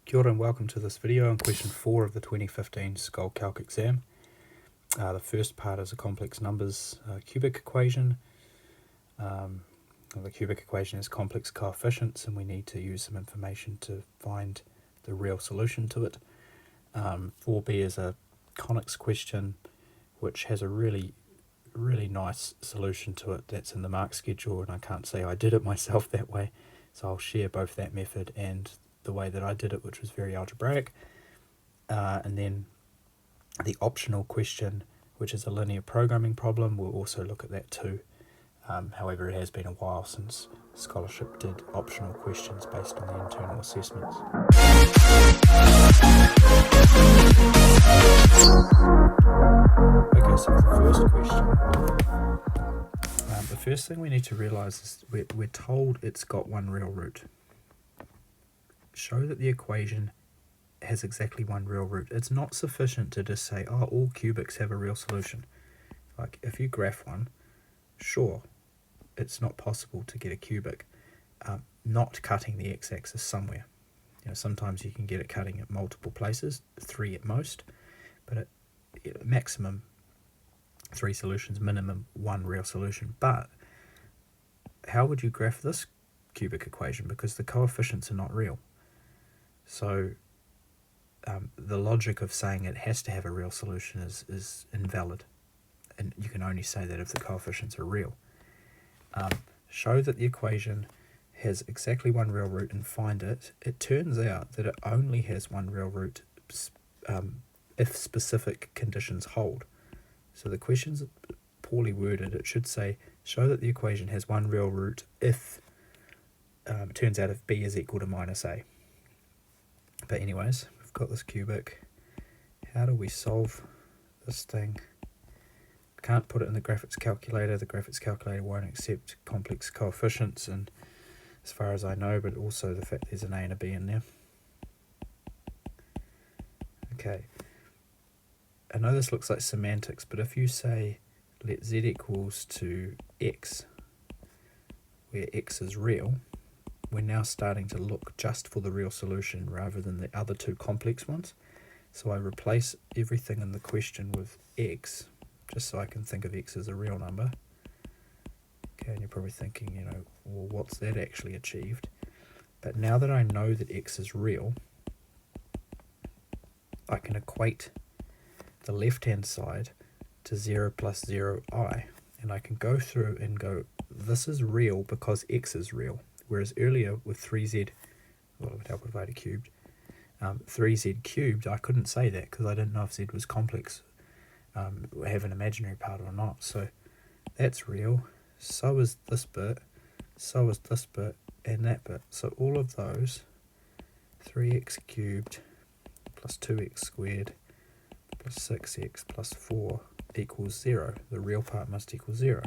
Kia ora and welcome to this video on question 4 of the 2015 Scholl Calc exam. The first part is a complex numbers cubic equation. The cubic equation has complex coefficients and we need to use some information to find the real solution to it. 4b is a conics question which has a really nice solution to it that's in the mark schedule, and I can't say I did it myself that way, so I'll share both that method and the way that I did it, which was very algebraic. And then the optional question, which is a linear programming problem, we'll also look at that too. However, it has been a while since scholarship did optional questions based on the internal assessments. Okay, so for the first question, the first thing we need to realise is we're told it's got one real root. Show that the equation has exactly one real root. It's not sufficient to just say, oh, all cubics have a real solution. Like, if you graph one, sure, it's not possible to get a cubic not cutting the x-axis somewhere. You know, sometimes you can get it cutting at multiple places, 3 at most, but at maximum 3 solutions, minimum 1 real solution. But how would you graph this cubic equation? Because the coefficients are not real. So the logic of saying it has to have a real solution is invalid, and you can only say that if the coefficients are real. Show that the equation has exactly one real root and find it. It turns out that it only has one real root if specific conditions hold. So the question's poorly worded. It should say, show that the equation has one real root if, it turns out if b is equal to minus a. But anyways, we've got this cubic. How do we solve this thing? Can't put it in the graphics calculator. The graphics calculator won't accept complex coefficients, and as far as I know, but also the fact there's an a and a b in there. Okay. I know this looks like semantics, but if you say let z equals to x, where x is real, we're now starting to look just for the real solution rather than the other two complex ones. So I replace everything in the question with x, just so I can think of x as a real number. Okay, and you're probably thinking, you know, well, what's that actually achieved? But now that I know that x is real, I can equate the left-hand side to 0 plus 0i, and I can go through and go, this is real because x is real. Whereas earlier with 3z, well, it would help if I had a cubed, 3z cubed, I couldn't say that because I didn't know if z was complex, have an imaginary part or not. So that's real. So is this bit, so is this bit, and that bit. So all of those, 3x cubed plus 2x squared plus 6x plus 4 equals 0. The real part must equal 0.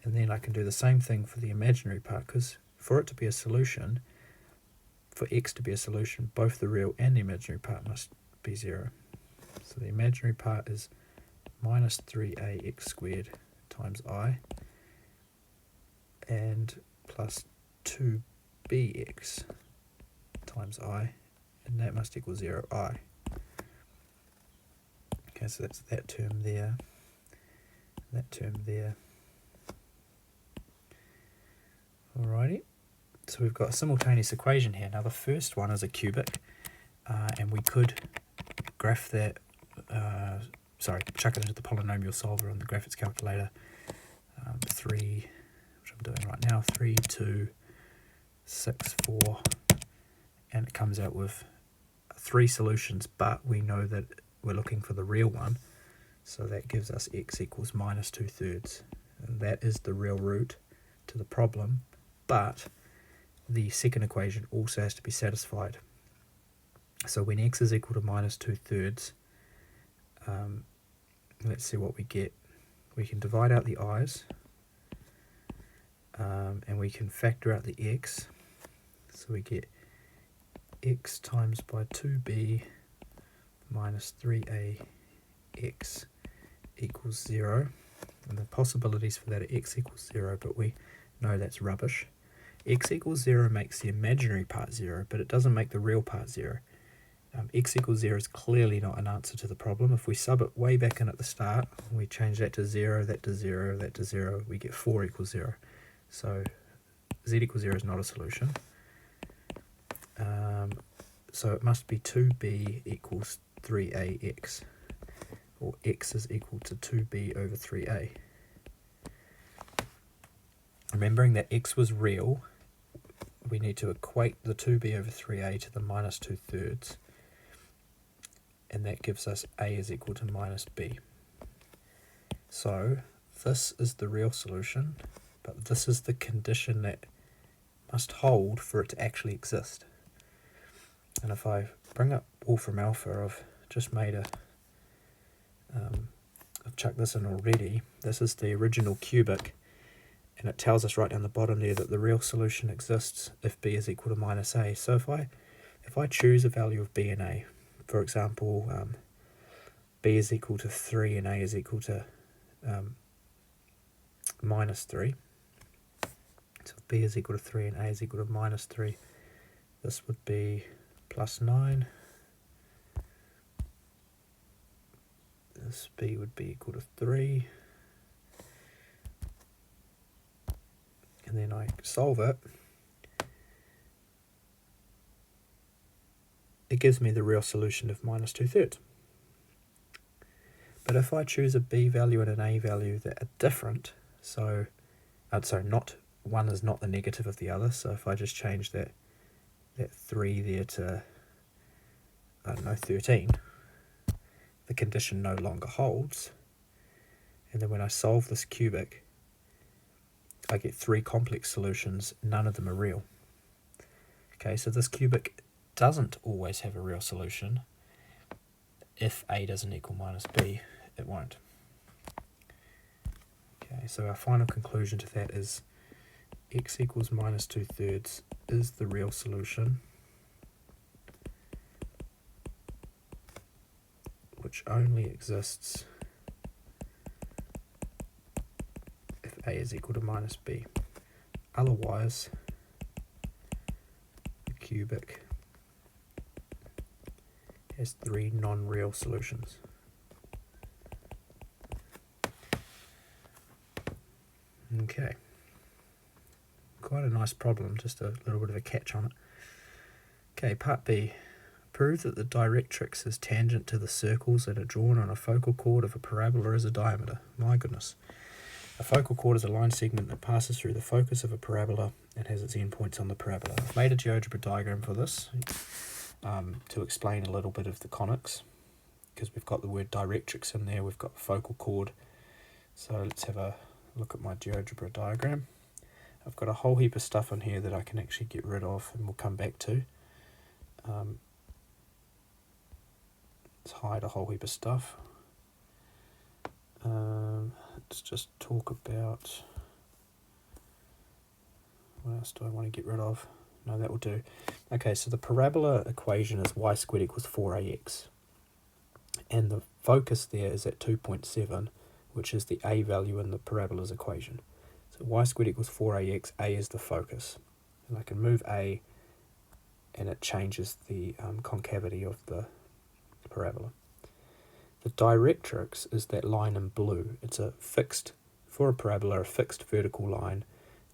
And then I can do the same thing for the imaginary part, because for it to be a solution, for x to be a solution, both the real and the imaginary part must be 0. So the imaginary part is minus 3ax squared times I, and plus 2bx times I, and that must equal 0i. Okay, so that's that term there, that term there. Alrighty, so we've got a simultaneous equation here. Now the first one is a cubic, and we could graph that, chuck it into the polynomial solver on the graphics calculator. 3, which I'm doing right now, 3, 2, 6, 4, and it comes out with 3 solutions, but we know that we're looking for the real one, so that gives us x equals minus 2/3, and that is the real root to the problem. But the second equation also has to be satisfied. So when x is equal to minus 2/3, let's see what we get. We can divide out the i's, and we can factor out the x. So we get x times by 2b minus 3ax equals 0. And the possibilities for that are x equals 0, but we know that's rubbish. x equals 0 makes the imaginary part 0, but it doesn't make the real part 0. X equals 0 is clearly not an answer to the problem. If we sub it way back in at the start, we change that to 0, that to 0, that to 0, we get 4 equals 0. So z equals 0 is not a solution. So it must be 2b equals 3ax, or x is equal to 2b over 3a. Remembering that x was real, we need to equate the 2b over 3a to the minus 2/3, and that gives us a is equal to minus b. So this is the real solution, but this is the condition that must hold for it to actually exist. And if I bring up Wolfram Alpha, I've just made I've chucked this in already. This is the original cubic, and it tells us right down the bottom there that the real solution exists if b is equal to minus a. So if I choose a value of b and a, for example, b is equal to 3 and a is equal to minus 3. So if b is equal to 3 and a is equal to minus 3, this would be plus 9. This b would be equal to 3. And then I solve it. It gives me the real solution of minus 2/3. But if I choose a b value and an a value that are different, so not one is not the negative of the other, so if I just change that 3 there to, I don't know, 13, the condition no longer holds. And then when I solve this cubic, I get 3 complex solutions, none of them are real. Okay, so this cubic doesn't always have a real solution. If a doesn't equal minus b, it won't. Okay, so our final conclusion to that is x equals minus 2/3 is the real solution, which only exists if a is equal to minus b. Otherwise, the cubic has 3 non-real solutions. Okay, quite a nice problem, just a little bit of a catch on it. Okay, part B. Prove that the directrix is tangent to the circles that are drawn on a focal chord of a parabola as a diameter. My goodness. A focal chord is a line segment that passes through the focus of a parabola and has its endpoints on the parabola. I've made a GeoGebra diagram for this to explain a little bit of the conics, because we've got the word directrix in there, we've got the focal chord. So let's have a look at my GeoGebra diagram. I've got a whole heap of stuff in here that I can actually get rid of and we'll come back to. Let's hide a whole heap of stuff. Let's just talk about, what else do I want to get rid of? No, that will do. Okay, so the parabola equation is y squared equals 4ax. And the focus there is at 2.7, which is the a value in the parabola's equation. So y squared equals 4ax, a is the focus. And I can move a, and it changes the concavity of the parabola. The directrix is that line in blue. It's a fixed, for a parabola, a fixed vertical line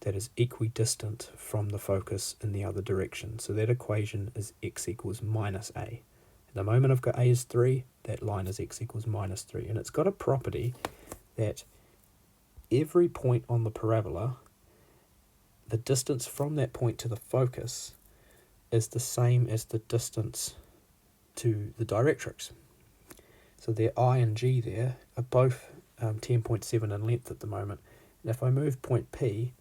that is equidistant from the focus in the other direction. So that equation is x equals minus a. At the moment I've got a is 3, that line is x equals minus 3. And it's got a property that every point on the parabola, the distance from that point to the focus is the same as the distance to the directrix. So their I and G there are both 10.7 in length at the moment. And if I move point P,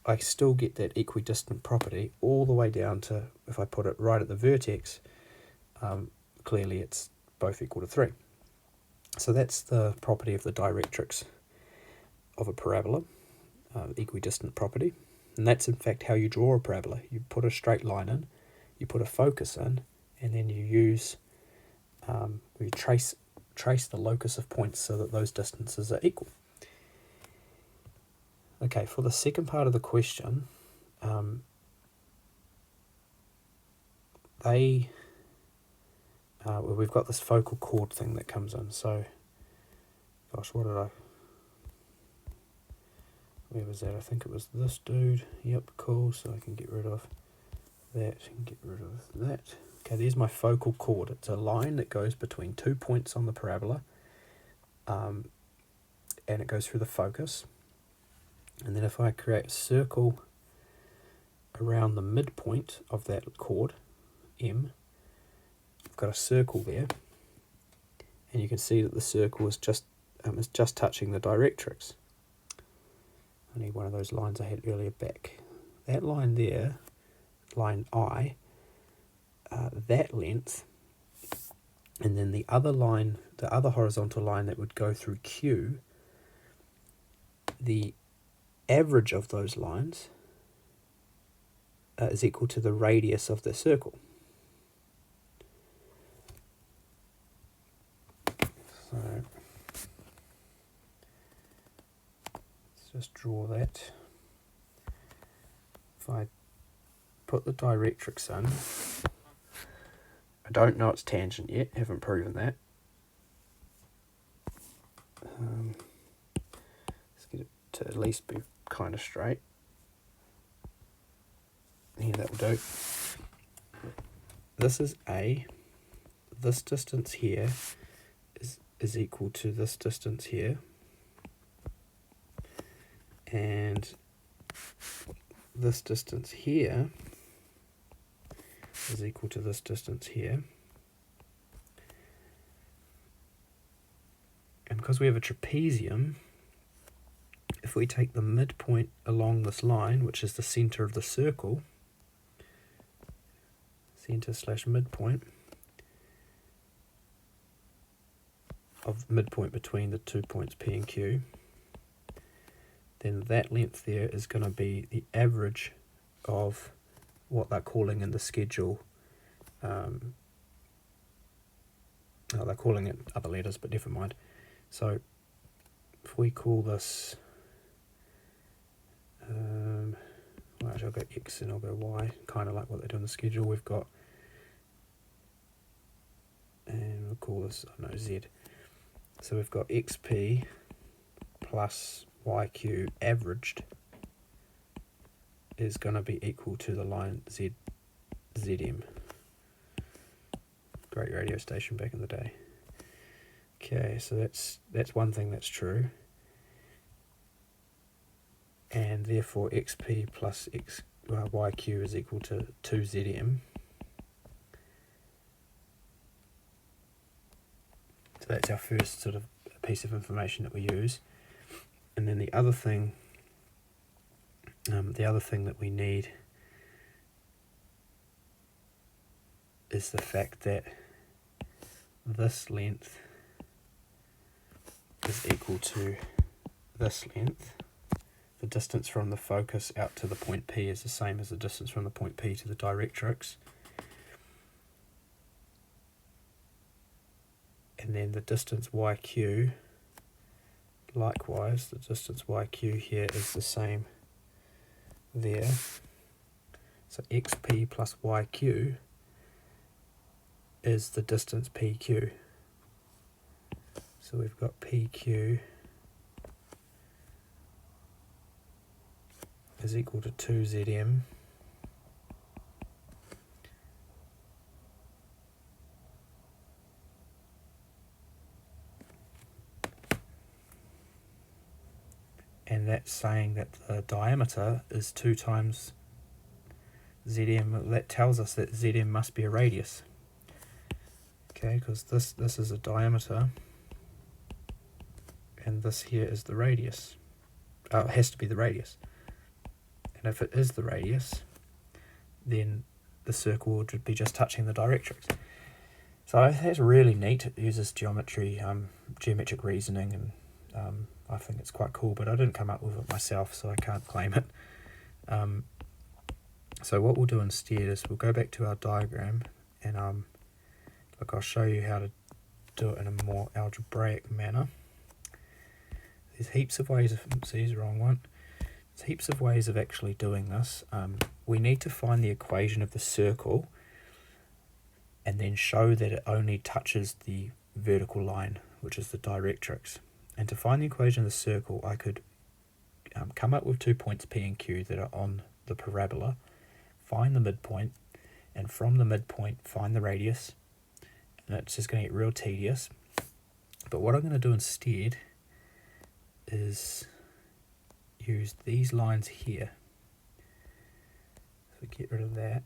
I still get that equidistant property all the way down to, if I put it right at the vertex, clearly it's both equal to 3. So that's the property of the directrix of a parabola, equidistant property. And that's in fact how you draw a parabola. You put a straight line in, you put a focus in, and then you use, you trace the locus of points so that those distances are equal. Okay, for the second part of the question, we've got this focal chord thing that comes in. So, gosh, where was that? I think it was this dude. Yep, cool. So I can get rid of that and get rid of that. Okay, there's my focal chord. It's a line that goes between 2 points on the parabola, and it goes through the focus. And then if I create a circle around the midpoint of that chord, M, I've got a circle there, and you can see that the circle is just touching the directrix. I need one of those lines I had earlier back. That line there, line I, that length, and then the other line, the other horizontal line that would go through Q, the average of those lines is equal to the radius of the circle. So let's just draw that. If I put the directrix in, I don't know its tangent yet, haven't proven that. Let's get it to at least be kind of straight. Yeah, that will do. This is A. This distance here is equal to this distance here. And this distance here is equal to this distance here. And because we have a trapezium, if we take the midpoint along this line, which is the center of the circle, center/midpoint, of midpoint between the 2 points P and Q, then that length there is going to be the average of what they're calling in the schedule. They're calling it other letters, but never mind. So if we call this, well, actually I'll go X and I'll go Y, kind of like what they do in the schedule. We've got, and we'll call this, Z. So we've got XP plus YQ averaged is going to be equal to the line ZM. Great radio station back in the day. Okay, so that's one thing that's true. And therefore XP plus YQ is equal to 2ZM. So that's our first sort of piece of information that we use. And then the other thing that we need is the fact that this length is equal to this length. The distance from the focus out to the point P is the same as the distance from the point P to the directrix. And then the distance YQ, likewise, the distance YQ here is the same there. So XP plus YQ is the distance PQ. So we've got PQ is equal to 2ZM and that's saying that the diameter is 2 times ZM. That tells us that ZM must be a radius. Okay, because this is a diameter and this here is the radius. It has to be the radius. And if it is the radius, then the circle would be just touching the directrix. So that's really neat. It uses geometric reasoning, and I think it's quite cool, but I didn't come up with it myself, so I can't claim it. So what we'll do instead is we'll go back to our diagram, and look, I'll show you how to do it in a more algebraic manner. There's heaps of ways of, see, the wrong one. There's heaps of ways of actually doing this. We need to find the equation of the circle and then show that it only touches the vertical line, which is the directrix. And to find the equation of the circle, I could come up with 2 points P and Q that are on the parabola, find the midpoint, and from the midpoint find the radius. And it's just going to get real tedious. But what I'm going to do instead is use these lines here. So get rid of that,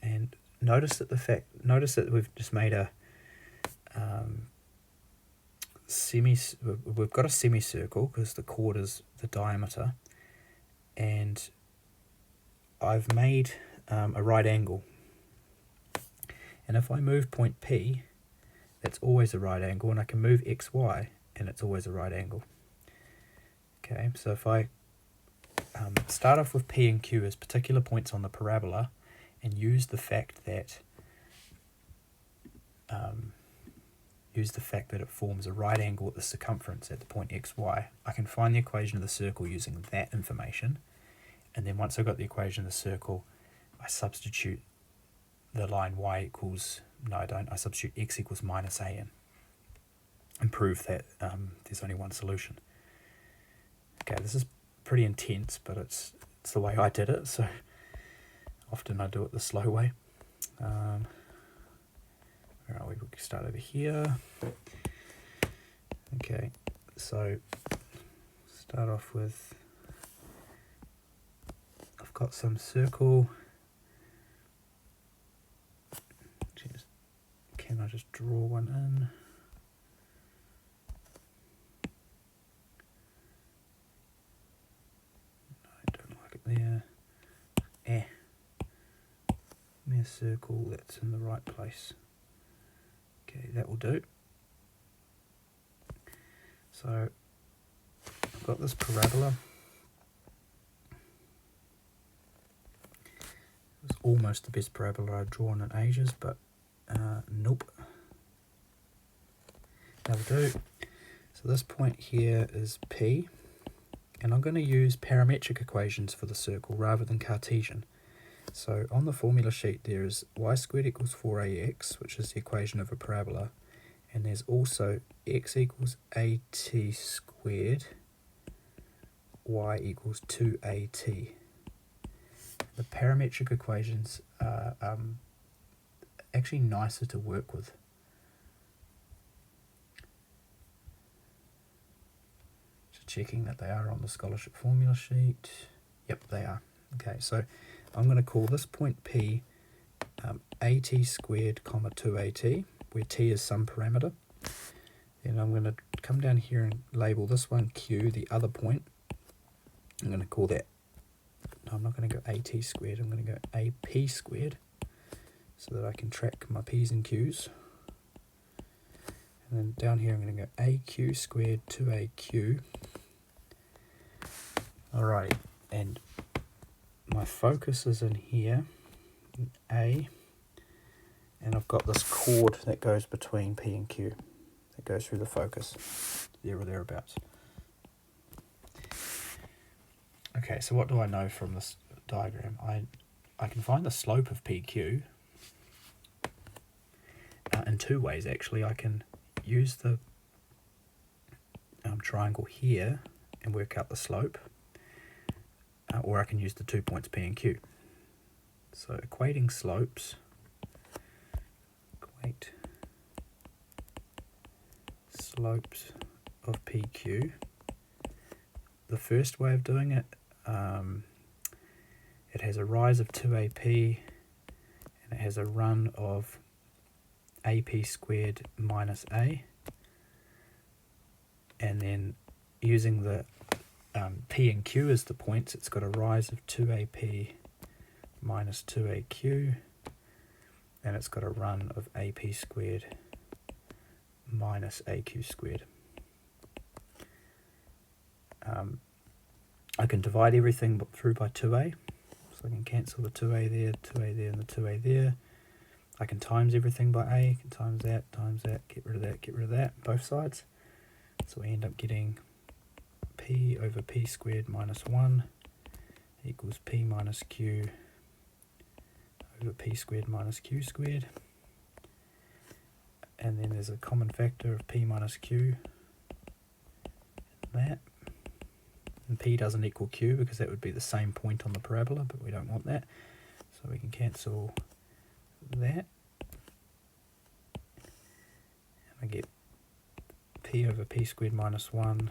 and notice that we've just made a we've got a semicircle because the chord is the diameter, and I've made a right angle. And if I move point P, that's always a right angle, and I can move XY and it's always a right angle. Okay, so if I start off with P and Q as particular points on the parabola and use the fact that it forms a right angle at the circumference at the point XY, I can find the equation of the circle using that information. And then once I've got the equation of the circle, I substitute the line y equals, no I don't, I substitute x equals minus a in and prove that there's only one solution. Okay, this is pretty intense, but it's the way I did it, so often I do it the slow way. Where are we? We can start over here. Okay, so start off with, I've got some circle. Can I just draw one in? No, I don't like it there. Give me a circle that's in the right place. Okay, that will do. So I've got this parabola. It's almost the best parabola I've drawn in ages, but nope. That'll do. So this point here is P, and I'm going to use parametric equations for the circle rather than Cartesian. So on the formula sheet there is y squared equals 4ax, which is the equation of a parabola, and there's also x equals at squared, y equals 2at. The parametric equations are actually nicer to work with. Just checking that they are on the scholarship formula sheet. Yep, they are. Okay, so I'm going to call this point P at squared comma 2at, where t is some parameter. Then I'm going to come down here and label this one Q, the other point. I'm going to call that, no, I'm not going to go at squared, I'm going to go ap squared, so that I can track my p's and q's. And then down here I'm going to go aq squared 2aq. Alright, and my focus is in here, in A, and I've got this chord that goes between P and Q, that goes through the focus, there or thereabouts. Okay, so what do I know from this diagram? I can find the slope of PQ in two ways actually. I can use the triangle here and work out the slope, or I can use the 2 points P and Q. So equating slopes, equate slopes of PQ. The first way of doing it, it has a rise of 2AP and it has a run of AP squared minus A, and then using the P and Q as the points, it's got a rise of 2AP minus 2AQ, and it's got a run of AP squared minus AQ squared. I can divide everything through by 2a, so I can cancel the 2a there, 2a there, and the 2a there. I can times everything by a, can times that, get rid of that, both sides. So we end up getting p over p squared minus 1 equals p minus q over p squared minus q squared. And then there's a common factor of p minus q, that. And p doesn't equal q because that would be the same point on the parabola, but we don't want that. So we can cancel that. And I get p over p squared minus 1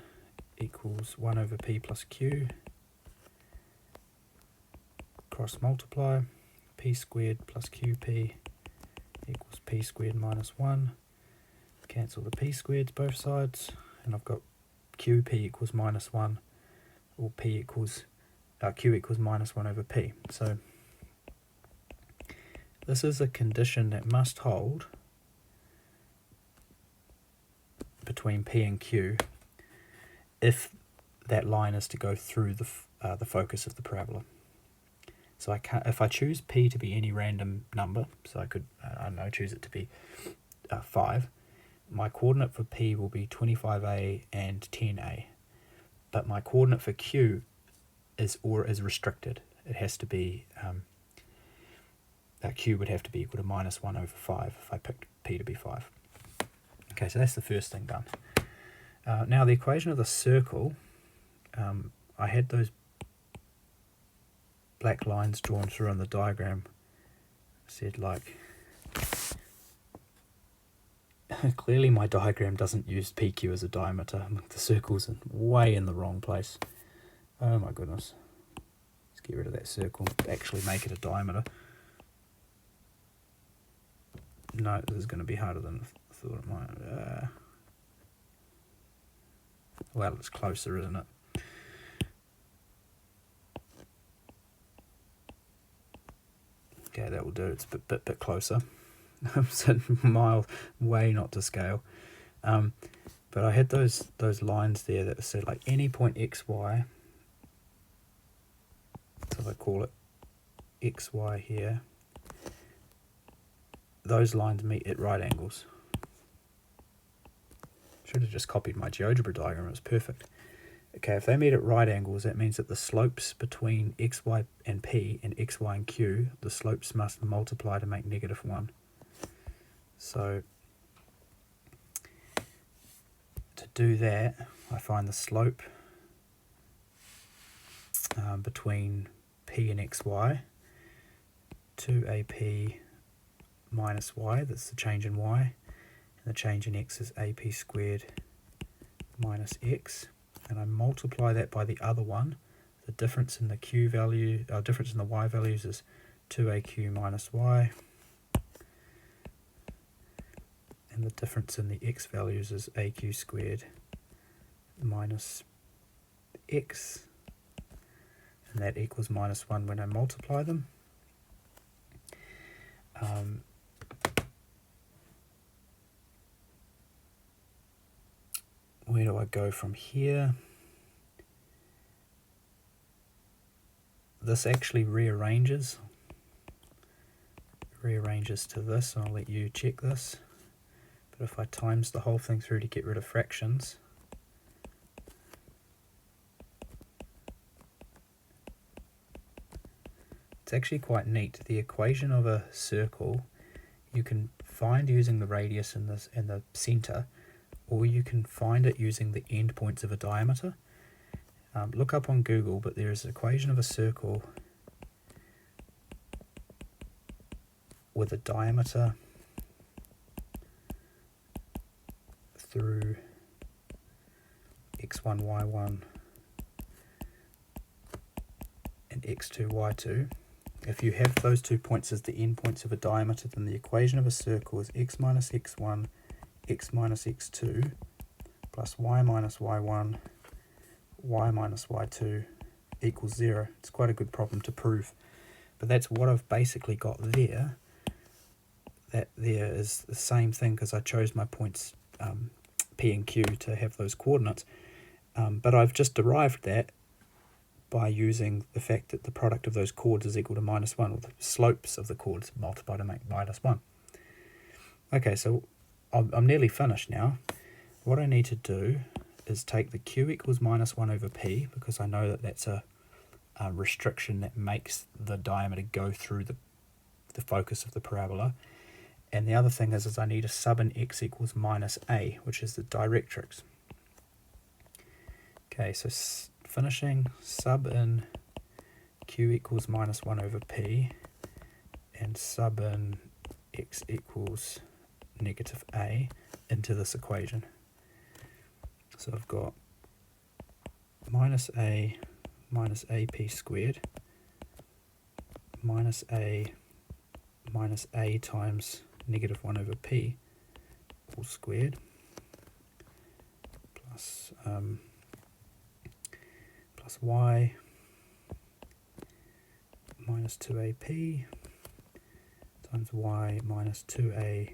equals 1 over p plus q. Cross multiply, p squared plus qp equals p squared minus 1. Cancel the p squareds both sides, and I've got qp equals minus 1, or q equals minus 1 over p. So this is a condition that must hold between p and q if that line is to go through the focus of the parabola. So I can't, if I choose p to be any random number, so I could, I don't know, choose it to be 5, my coordinate for p will be 25a and 10a. But my coordinate for q is restricted. It has to be, q would have to be equal to minus 1 over 5 if I picked p to be 5. Okay, so that's the first thing done. Now the equation of the circle, I had those black lines drawn through on the diagram. Said like, clearly my diagram doesn't use PQ as a diameter. The circle's way in the wrong place. Oh my goodness. Let's get rid of that circle, actually make it a diameter. No, this is going to be harder than I thought it might. Well, it's closer, isn't it? Okay, that will do. It's a bit closer. So mile way not to scale. But I had those lines there that said like any point xy. So if I call it xy here, those lines meet at right angles. Should have just copied my GeoGebra diagram. It was perfect. Okay, if they meet at right angles, that means that the slopes between xy and p and xy and q, the slopes must multiply to make -1. So to do that, I find the slope between p and xy, 2ap minus y, that's the change in y, and the change in x is ap squared minus x. And I multiply that by the other one. The difference in the q value, difference in the y values is 2aq minus y. And the difference in the x values is aq squared minus x. And that equals -1 when I multiply them. Where do I go from here? This actually rearranges to this, and I'll let you check this. But if I times the whole thing through to get rid of fractions, it's actually quite neat. The equation of a circle you can find using the radius in the center, or you can find it using the endpoints of a diameter. Look up on Google, but there is an equation of a circle with a diameter through x1, y1 and x2, y2. If you have those 2 points as the endpoints of a diameter, then the equation of a circle is x minus x1 x minus x2 plus y minus y1 y minus y2 equals 0. It's quite a good problem to prove, but that's what I've basically got there. That there is the same thing because I chose my points p and q to have those coordinates, but I've just derived that by using the fact that the product of those chords is equal to -1, or the slopes of the chords multiplied to make -1. Okay, so I'm nearly finished now. What I need to do is take the q equals -1 over p, because I know that that's a restriction that makes the diameter go through the focus of the parabola. And the other thing is I need a sub in x equals minus a, which is the directrix. Okay, so finishing, sub in q equals minus 1 over p, and sub in x equals negative a into this equation. So I've got minus a minus ap squared minus a times negative 1 over p all squared plus y minus 2ap times y minus 2a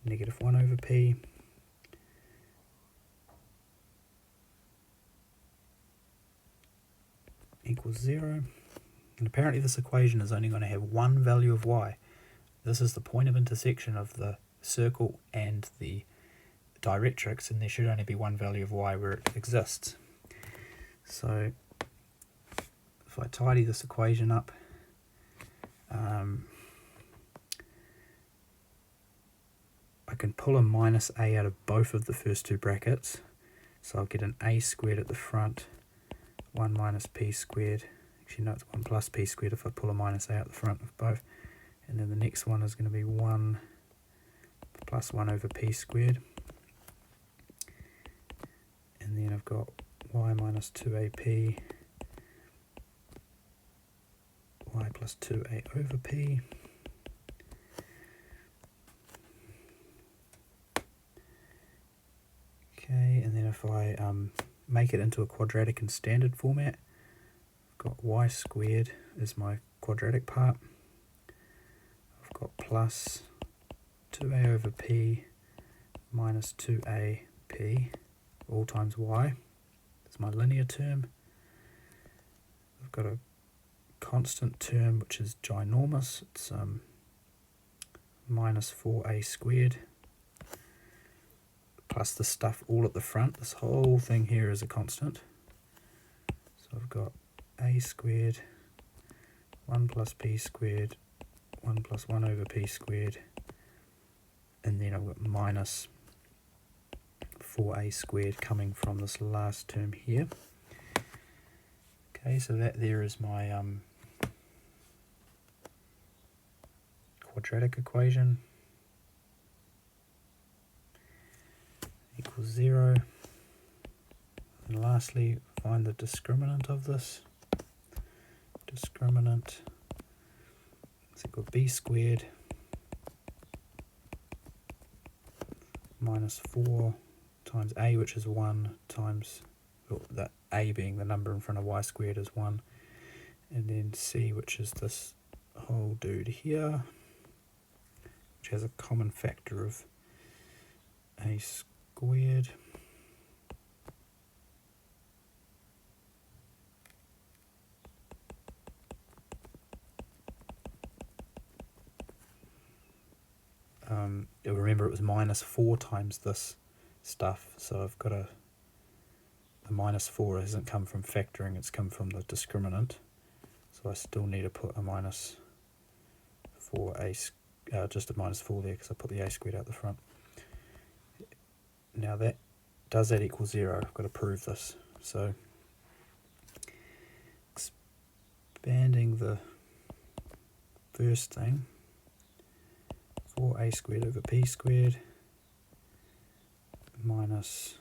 negative 1 over p equals 0. And apparently this equation is only going to have one value of y. This is the point of intersection of the circle and the directrix, and there should only be one value of y where it exists. So if I tidy this equation up, I can pull a minus a out of both of the first two brackets. So I'll get an a squared at the front, 1 minus p squared. Actually, no, it's 1 plus p squared if I pull a minus a out the front of both. And then the next one is going to be 1 plus 1 over p squared. And then I've got y minus 2ap, y plus 2a over p. Okay, and then if I make it into a quadratic in standard format, I've got y squared is my quadratic part. I've got plus 2a over p minus 2ap all times y. That's my linear term. I've got a constant term which is ginormous. It's minus 4a squared plus the stuff all at the front. This whole thing here is a constant. So I've got a squared, 1 plus p squared, 1 plus 1 over p squared, and then I've got minus 4a squared coming from this last term here. Okay, so that there is my quadratic equation. Equals 0. And lastly, find the discriminant of this. Discriminant is equal to b squared minus 4 times a, which is 1, times, well, that a being the number in front of y squared is 1, and then c, which is this whole dude here, which has a common factor of a squared remember it was minus 4 times this stuff, so I've got the minus 4 hasn't come from factoring, it's come from the discriminant, so I still need to put a minus 4a, just a minus 4 there because I put the a squared out the front. Now does that equal 0? I've got to prove this. So expanding the first thing, 4a squared over p squared minus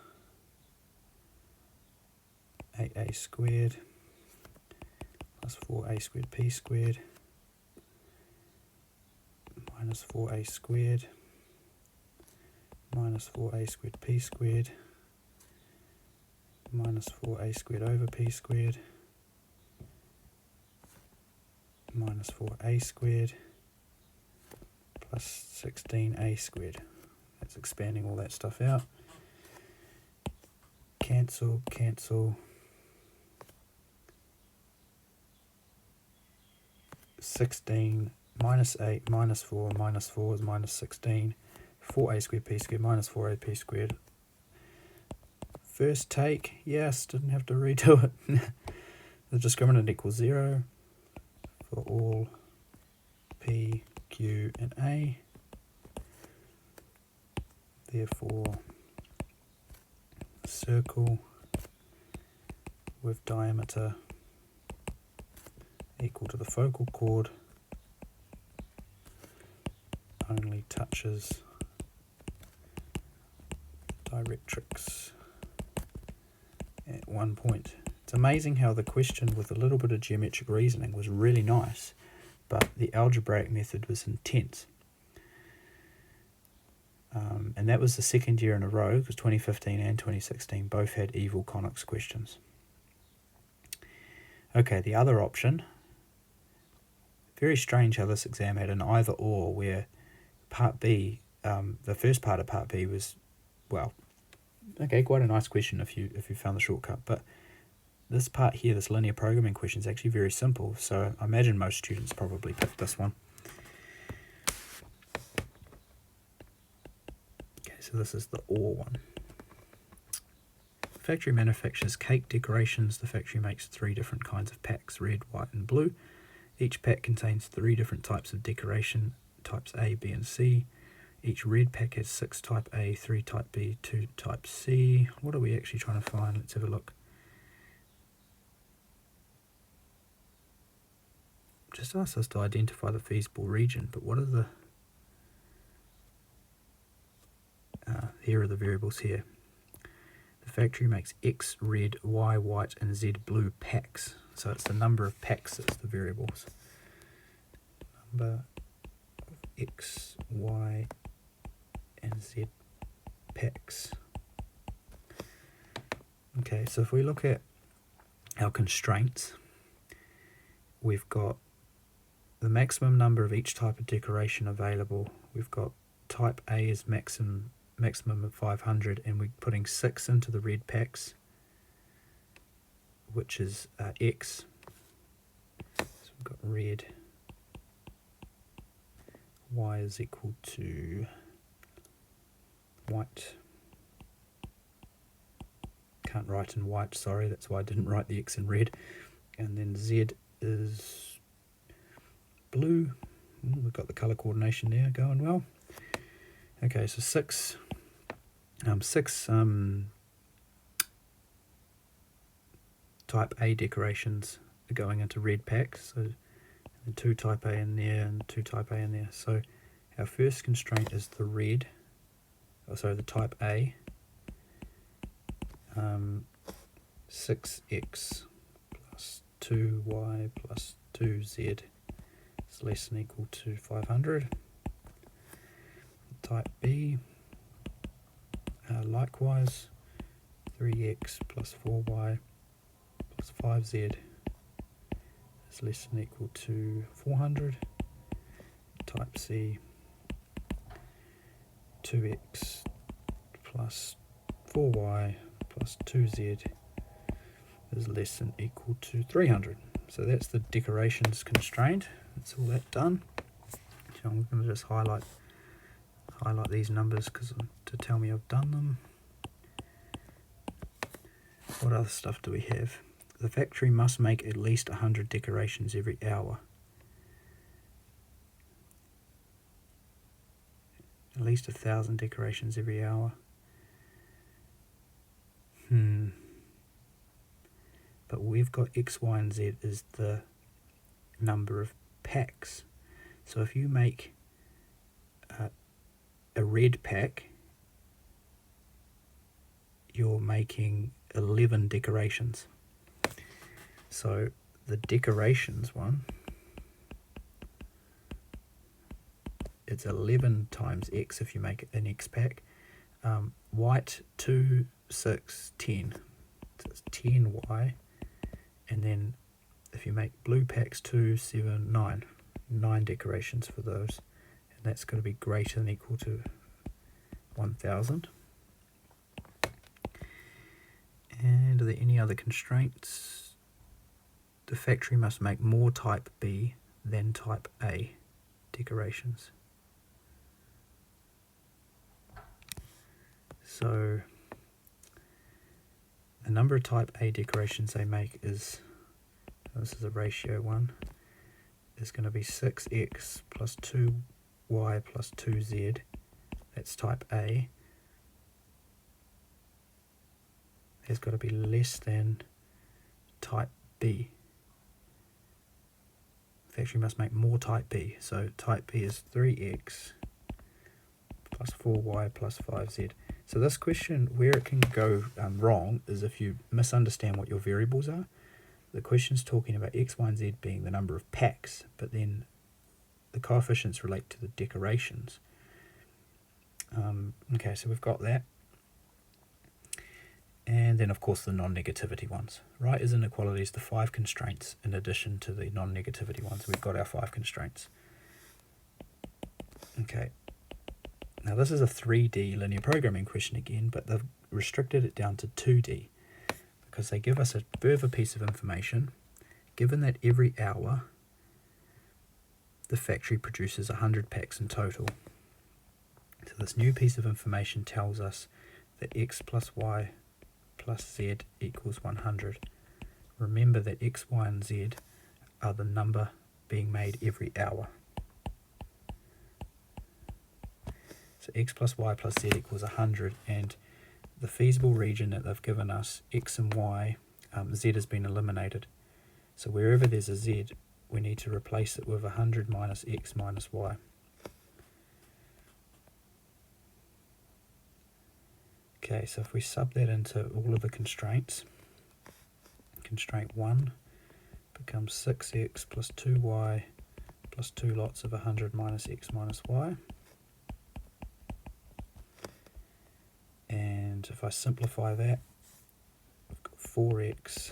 8a squared plus 4a squared p squared minus 4a squared minus 4a squared p squared minus 4a squared over p squared minus 4a squared plus 16a squared. That's expanding all that stuff out. Cancel, cancel. 16 minus 8 minus 4 minus 4 is minus 16. 4a squared p squared minus 4a p squared. First take, yes, didn't have to redo it. the discriminant equals 0 for all P, Q, and A. Therefore, a circle with diameter equal to the focal chord only touches directrix at one point. It's amazing how the question with a little bit of geometric reasoning was really nice, but the algebraic method was intense. And that was the second year in a row, because 2015 and 2016 both had evil conics questions. Okay, the other option, very strange how this exam had an either or, where part B, the first part of part B was, well, okay, quite a nice question if you found the shortcut, but this part here, this linear programming question, is actually very simple, so I imagine most students probably picked this one. Okay, so this is the or one. The factory manufactures cake decorations. The factory makes 3 different kinds of packs, red, white, and blue. Each pack contains 3 different types of decoration, types A, B, and C. Each red pack has 6 type A, 3 type B, 2 type C. What are we actually trying to find? Let's have a look. Just asks us to identify the feasible region, but what are the... here are the variables here. The factory makes X red, Y white, and Z blue packs. So it's the number of packs that's the variables. Number of X, Y, and Z packs. Okay, so if we look at our constraints, we've got the maximum number of each type of decoration available. We've got type A is maximum of 500, and we're putting 6 into the red packs, which is X. So we've got red, Y is equal to white. Can't write in white, sorry, that's why I didn't write the X in red. And then Z is blue. We've got the colour coordination there going well. Okay, so 6 type A decorations are going into red packs, so 2 type A in there and 2 type A in there. So our first constraint is the red, the type A, 6x plus 2y plus 2z is less than equal to 500. Type B, likewise, 3x plus 4y plus 5z is less than equal to 400. Type C, 2x plus 4y plus 2z is less than equal to 300. So that's the decorations constraint. That's all that done. So I'm going to just highlight these numbers to tell me I've done them. What other stuff do we have? The factory must make at least 100 decorations every hour. At least 1,000 decorations every hour. But we've got X, Y, and Z is the number of packs. So if you make a red pack, you're making 11 decorations. So the decorations one, it's 11 times X if you make an X pack. White 2, 6, 10. So it's 10Y. And then if you make blue packs 2, 7, 9. 9 decorations for those. And that's going to be greater than equal to 1,000. And are there any other constraints? The factory must make more type B than type A decorations. So the number of type A decorations they make is this is a ratio one, is going to be 6x plus 2y plus 2z, that's type A, has got to be less than type B. In fact, we must make more type B. So type B is 3x plus 4y plus 5z. So this question, where it can go wrong is if you misunderstand what your variables are. The question's talking about x, y, and z being the number of packs, but then the coefficients relate to the decorations. Okay, so we've got that. And then, of course, the non-negativity ones. Right as inequalities, the 5 constraints in addition to the non-negativity ones. We've got our 5 constraints. Okay. Now, this is a 3D linear programming question again, but they've restricted it down to 2D because they give us a further piece of information. Given that every hour the factory produces 100 packs in total. So this new piece of information tells us that x plus y plus z equals 100. Remember that x, y, and z are the number being made every hour. So x plus y plus z equals 100, and the feasible region that they've given us, x and y, z has been eliminated. So wherever there's a z, we need to replace it with 100 minus x minus y. Okay, so if we sub that into all of the constraints, constraint 1 becomes 6x plus 2y plus 2 lots of 100 minus x minus y. And if I simplify that, I've got 4x,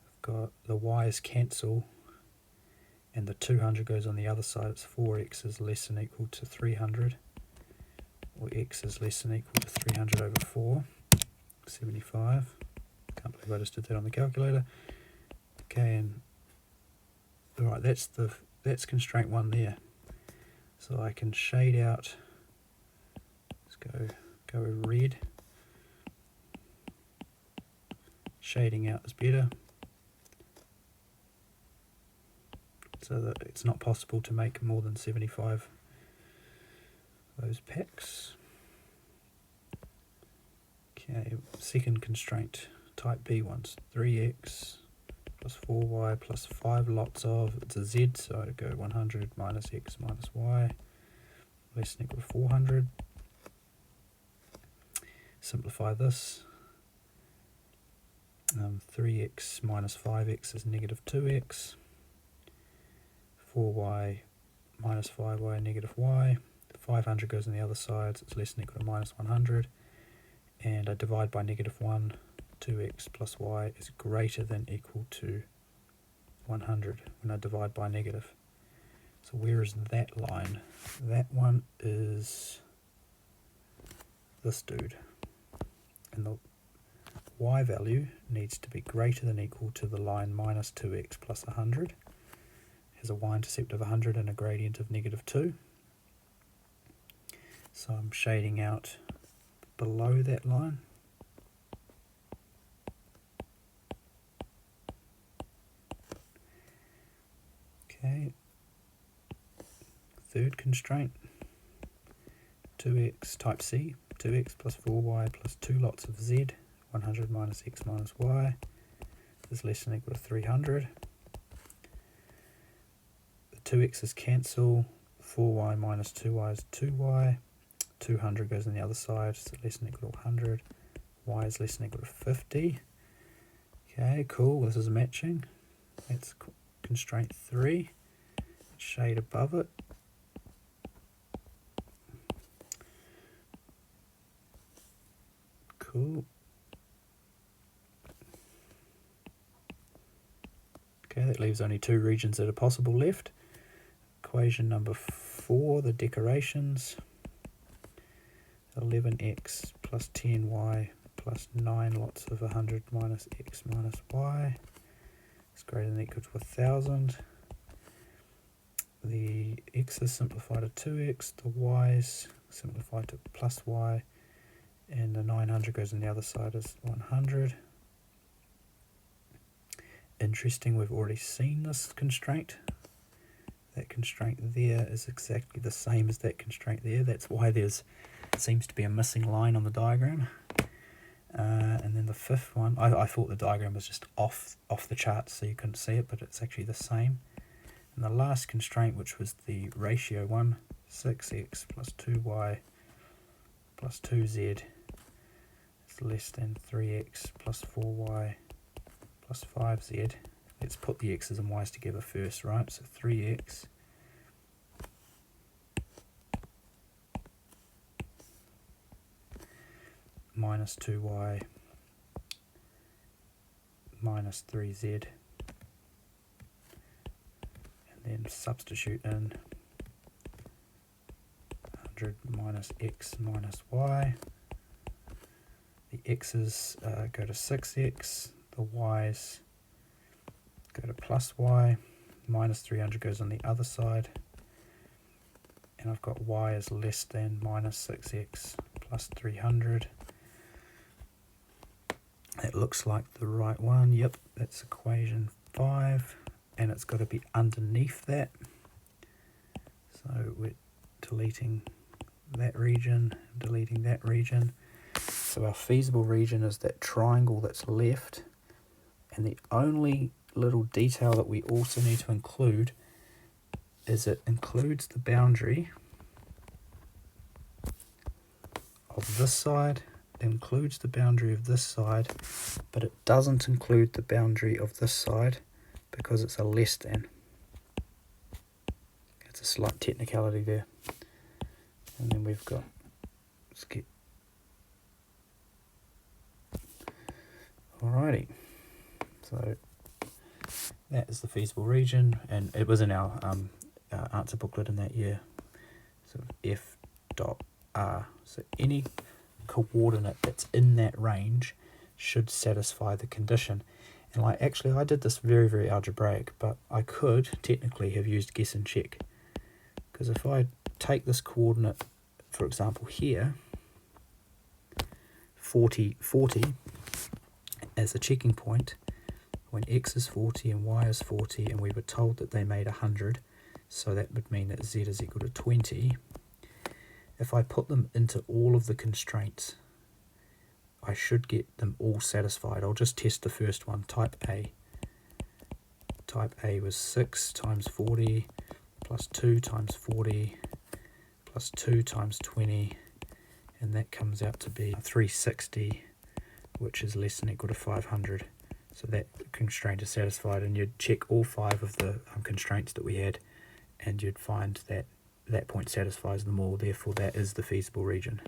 I've got the y's cancel, and the 200 goes on the other side. It's 4x is less than equal to 300, or x is less than equal to 300 over 4, 75. Can't believe I just did that on the calculator. Okay, and alright, that's constraint 1 there. So I can shade out, let's go with red. Shading out is better, so that it's not possible to make more than 75 of those packs. Okay, second constraint, type B ones, 3x plus 4y plus 5 lots of, it's a z, so I go 100 minus x minus y, less than equal to 400. Simplify this. 3x minus 5x is negative 2x. 4y minus 5y negative y. 500 goes on the other side, so it's less than equal to minus 100. And I divide by negative 1. 2x plus y is greater than equal to 100 when I divide by negative. So where is that line? That one is this dude. And the y value needs to be greater than equal to the line minus 2x plus 100. It has a y-intercept of 100 and a gradient of negative 2. So I'm shading out below that line. Okay. Third constraint, 2x type C, 2x plus 4y plus 2 lots of z, 100 minus x minus y is less than equal to 300. The 2x's cancel, 4y minus 2y is 2y, 200 goes on the other side, so less than equal to 100, y is less than equal to 50. Okay, cool, this is matching. That's constraint 3, shade above it. Cool. Okay, that leaves only 2 regions that are possible left. Equation number 4, the decorations. 11x plus 10y plus 9 lots of 100 minus x minus y is greater than or equal to 1000. The x is simplified to 2x, the y's simplified to plus y, and the 900 goes on the other side as 100. interesting, we've already seen this constraint. That constraint there is exactly the same as that constraint there. That's why there's seems to be a missing line on the diagram. And then the fifth one, I thought the diagram was just off the chart so you couldn't see it, but it's actually the same. And the last constraint, which was the ratio one, 6x plus 2y plus 2z is less than 3x plus 4y plus 5z. Let's put the x's and y's together first, right? So 3x minus 2y minus 3z, and then substitute in 100 minus x minus y. The x's go to 6x, the y's go to plus y, minus 300 goes on the other side, and I've got y is less than minus 6x plus 300. That looks like the right one. Yep, that's equation 5, and it's got to be underneath that. So we're deleting that region, deleting that region. So our feasible region is that triangle that's left, and the only little detail that we also need to include is it includes the boundary of this side, includes the boundary of this side, but it doesn't include the boundary of this side because it's a less than. It's a slight technicality there. And then we've got, let's get, alrighty, so that is the feasible region, and it was in our answer booklet in that year. So f dot r, so any coordinate that's in that range should satisfy the condition. And like, actually I did this very, very algebraic, but I could technically have used guess and check, because if I take this coordinate, for example here, 40 as a checking point, when x is 40 and y is 40, and we were told that they made 100, so that would mean that z is equal to 20. If I put them into all of the constraints, I should get them all satisfied. I'll just test the first one, type A. Type A was 6 times 40 plus 2 times 40 plus 2 times 20, and that comes out to be 360, which is less than or equal to 500. So that constraint is satisfied, and you'd check all 5 of the constraints that we had, and you'd find that that point satisfies them all, therefore that is the feasible region.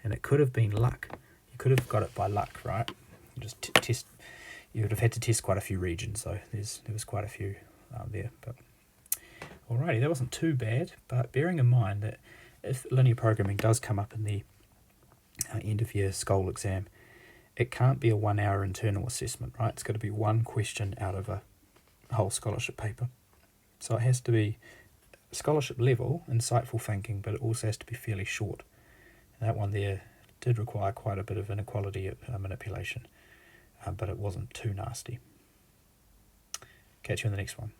And it could have been luck. You could have got it by luck, right? You just test. You would have had to test quite a few regions, so there was quite a few there. But alrighty, that wasn't too bad. But bearing in mind that if linear programming does come up in the end of year SCOL exam, it can't be a 1 hour internal assessment, right? It's got to be one question out of a whole scholarship paper. So it has to be scholarship level, insightful thinking, but it also has to be fairly short. And that one there did require quite a bit of inequality manipulation, but it wasn't too nasty. Catch you in the next one.